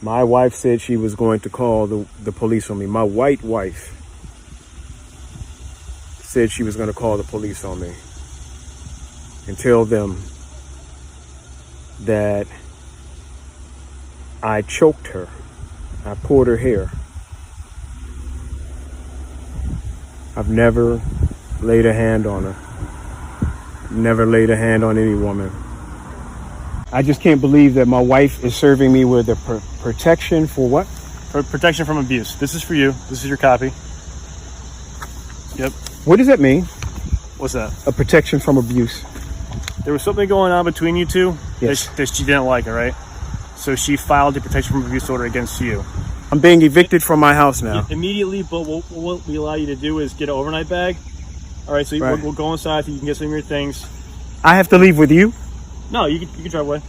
My wife said she was going to call the police on me. My white wife said she was going to call the police on me and tell them that I choked her. I pulled her hair. I've never laid a hand on her. Never laid a hand on any woman. I just can't believe that my wife is serving me with a protection for what? For protection from abuse. This is for you. This is your copy. Yep. What does that mean? What's that? A protection from abuse. There was something going on between you two Yes. that she didn't like, all right? So she filed a protection from abuse order against you. I'm being evicted from my house now. Immediately, but what we allow you to do is get an overnight bag. All right, so Right. we'll go inside so you can get some of your things. I have to leave with you? No, you can drive away.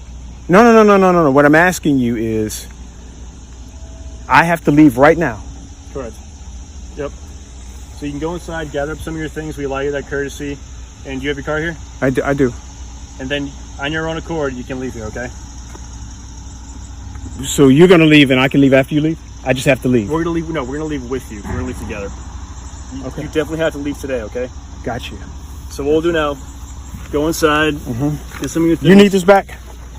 No. What I'm asking you is, I have to leave right now. Correct. Yep. So you can go inside, gather up some of your things. We allow you that courtesy. And do you have your car here? I do. And then on your own accord, you can leave here, okay? So you're going to leave and I can leave after you leave? I just have to leave. We're gonna leave. No, we're gonna leave with you. We're gonna leave together. Okay. You definitely have to leave today, okay? Got you. So what we'll do now, go inside, get some of your things. You need this back?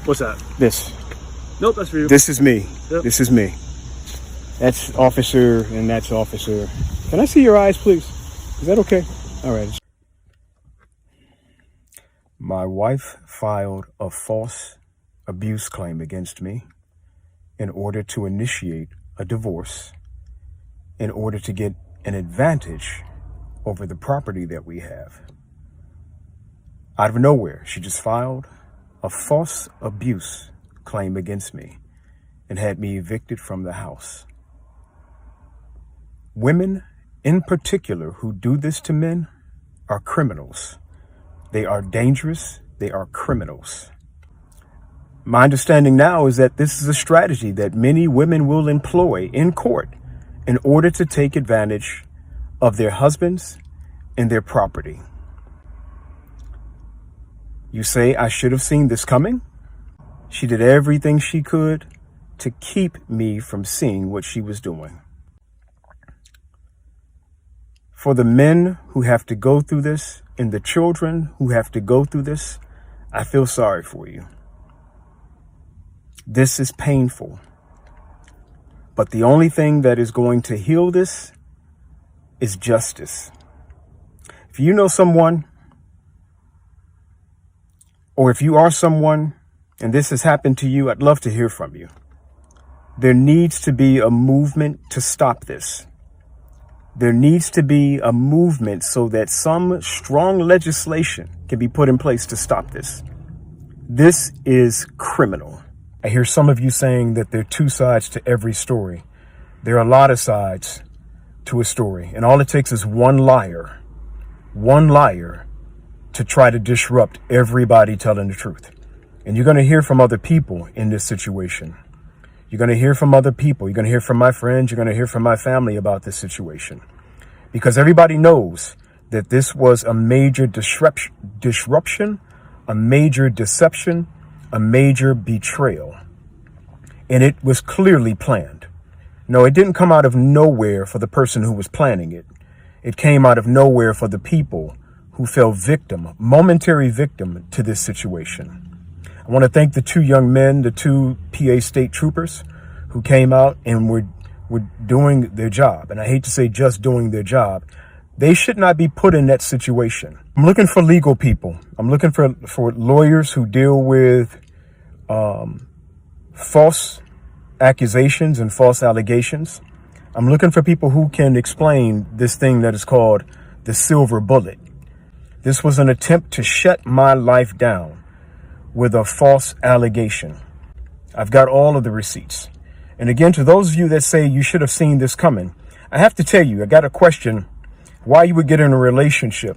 What's that? This. Nope, that's for you. This is me. Yep. This is me. That's officer and that's officer. Can I see your eyes, please? Is that okay? All right. My wife filed a false abuse claim against me in order to initiate a divorce, in order to get an advantage over the property that we have. Out of nowhere, she just filed a false abuse claim against me and had me evicted from the house. Women in particular who do this to men are criminals. They are dangerous. They are criminals. My understanding now is that this is a strategy that many women will employ in court in order to take advantage of their husbands and their property. You say I should have seen this coming? She did everything she could to keep me from seeing what she was doing. For the men who have to go through this and the children who have to go through this, I feel sorry for you. This is painful. But the only thing that is going to heal this is justice. If you know someone, or if you are someone and this has happened to you, I'd love to hear from you. There needs to be a movement to stop this. There needs to be a movement so that some strong legislation can be put in place to stop this. This is criminal. I hear some of you saying that there are two sides to every story. There are a lot of sides to a story, and all it takes is one liar to try to disrupt everybody telling the truth. And you're going to hear from other people in this situation. You're going to hear from other people. You're going to hear from my friends. You're going to hear from my family about this situation. Because everybody knows that this was a major disruption, a major deception, a major betrayal. And it was clearly planned. No, it didn't come out of nowhere for the person who was planning it. It came out of nowhere for the people who fell victim, momentary victim to this situation. I want to thank the two young men, the two PA state troopers who came out and were doing their job. And I hate to say just doing their job. They should not be put in that situation. I'm looking for legal people. I'm looking for lawyers who deal with false accusations and false allegations. I'm looking for people who can explain this thing that is called the silver bullet. This was an attempt to shut my life down with a false allegation. I've got all of the receipts. And again, to those of you that say you should have seen this coming, I have to tell you, I got to question why you would get in a relationship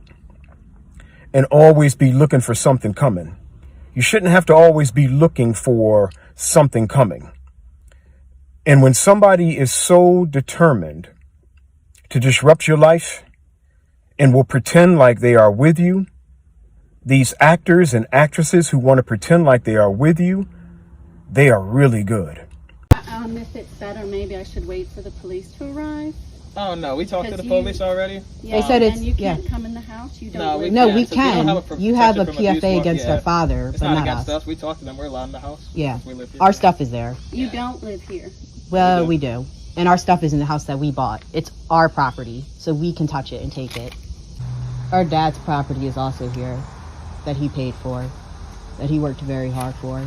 and always be looking for something coming. You shouldn't have to always be looking for something coming. And when somebody is so determined to disrupt your life and will pretend like they are with you, these actors and actresses who want to pretend like they are with you, they are really good. if it's better, maybe I should wait for the police to arrive. Oh no, we talked to the police already. Yeah, They said and it's- you can't yeah. come in the house. You don't. No, live No, there. we So they don't can. have a You have a protection from abuse PFA warrant, against yeah. their father, It's but not not against us. us. We talked to them. We're allowed in the house. Yeah. We live here. Our stuff is there. You don't live here. Well, we do. And our stuff is in the house that we bought. It's our property, so we can touch it and take it. Our dad's property is also here that he paid for, that he worked very hard for.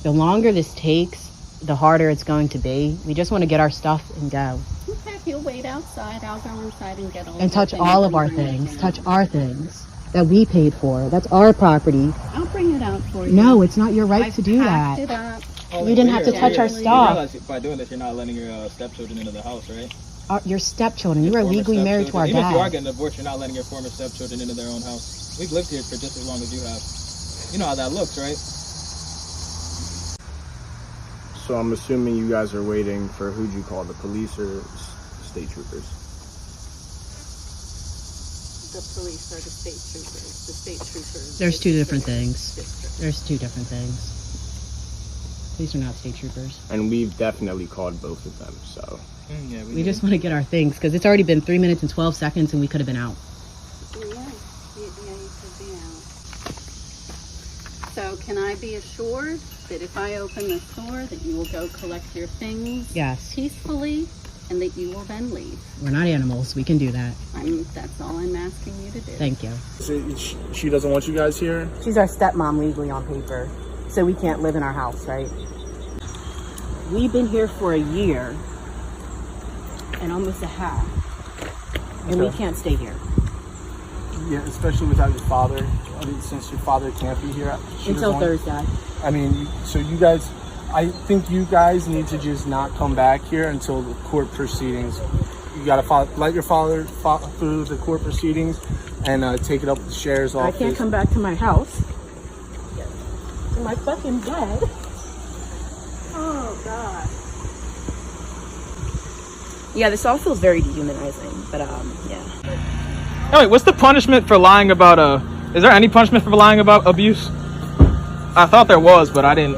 The longer this takes, the harder it's going to be. We just want to get our stuff and go. Okay, if you'll wait outside, I'll go inside and get all. And the touch things all of and our bring it things. down. Touch our things that we paid for. That's our property. I'll bring it out for you. No, it's not your right I've to do packed that. it up. You didn't have to touch our You stuff. realize by doing this, you're not letting your stepchildren into the house, right? Your stepchildren. You Your are former legally married to our stepchildren. Even if you are dad. getting divorced, you're not letting your former stepchildren into their own house. We've lived here for just as long as you have. You know how that looks, right? So I'm assuming you guys are waiting for who'd you call, the police or state troopers? The police are the state troopers. The state troopers. There's two different things. District. There's two different things. These are not state troopers. And we've definitely called both of them, so. Yeah, We just want to get our things because it's already been 3 minutes and 12 seconds and we could have been out. Yeah, you could be out. So can I be assured that if I open the store that you will go collect your things Yes. peacefully and that you will then leave? We're not animals. We can do that. That's all I'm asking you to do. Thank you. She doesn't want you guys here? She's our stepmom legally on paper, so we can't live in our house, right? We've been here for a year and almost a half, and we can't stay here Yeah, especially without your father. I mean, since your father can't be here until Thursday. I mean, so you guys, I think you guys need to just not come back here until the court proceedings. You gotta let your father through the court proceedings and take it up with the sheriff's I office. can't come back to my house. In my fucking bed. Oh God. Yeah, this all feels very dehumanizing, but yeah. Hey, wait, what's the punishment for lying about is there any punishment for lying about abuse? I thought there was, but I didn't.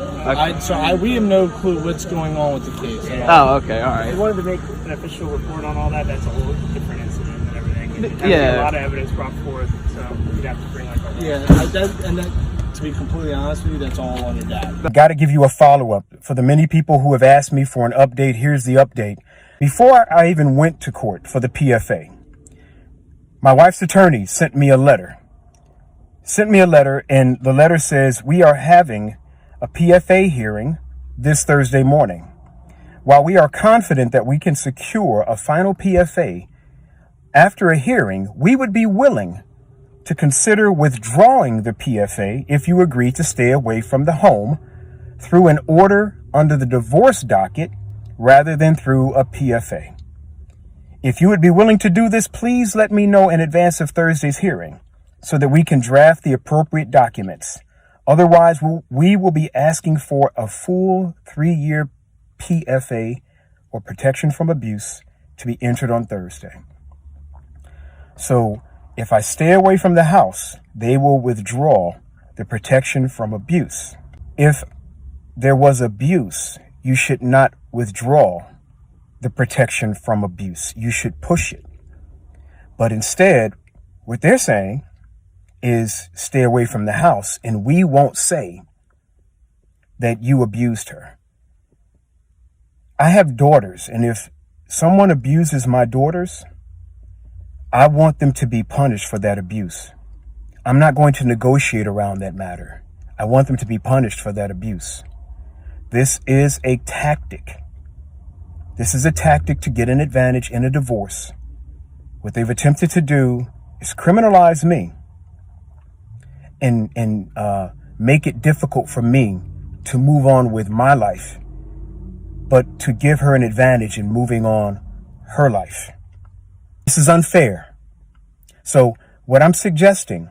We have no clue what's going on with the case. Oh, okay, all If right. you wanted to make an official report on all that, that's a whole different incident and everything. And there'd be Yeah. a lot of evidence brought forth, so you'd have to bring like a Yeah, to be completely honest with you, that's all on your dad. I got to give you a follow-up. For the many people who have asked me for an update, here's the update. Before I even went to court for the PFA, my wife's attorney sent me a letter. And the letter says, we are having a PFA hearing this Thursday morning. While we are confident that we can secure a final PFA after a hearing, we would be willing to consider withdrawing the PFA if you agree to stay away from the home through an order under the divorce docket rather than through a PFA. If you would be willing to do this, please let me know in advance of Thursday's hearing so that we can draft the appropriate documents. Otherwise, we will be asking for a full 3-year PFA or protection from abuse to be entered on Thursday. So if I stay away from the house, they will withdraw the protection from abuse. If there was abuse, you should not withdraw the protection from abuse. You should push it. But instead, what they're saying is stay away from the house, and we won't say that you abused her. I have daughters, and if someone abuses my daughters, I want them to be punished for that abuse. I'm not going to negotiate around that matter. I want them to be punished for that abuse. This is a tactic. This is a tactic to get an advantage in a divorce. What they've attempted to do is criminalize me and make it difficult for me to move on with my life, but to give her an advantage in moving on her life. This is unfair. So what I'm suggesting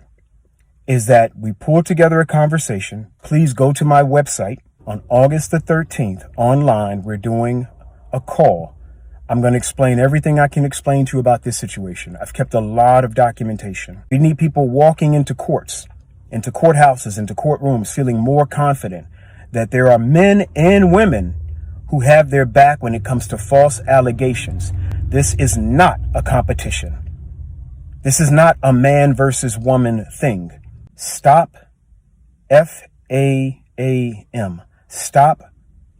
is that we pull together a conversation. Please go to my website on August the 13th online. We're doing a call. I'm going to explain everything I can explain to you about this situation. I've kept a lot of documentation. We need people walking into courts, into courthouses, into courtrooms, feeling more confident that there are men and women who have their back when it comes to false allegations. This is not a competition. This is not a man versus woman thing. Stop, FAAM. Stop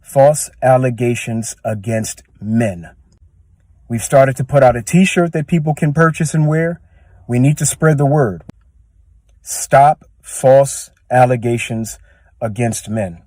false allegations against men. We've started to put out a t-shirt that people can purchase and wear. We need to spread the word. Stop false allegations against men.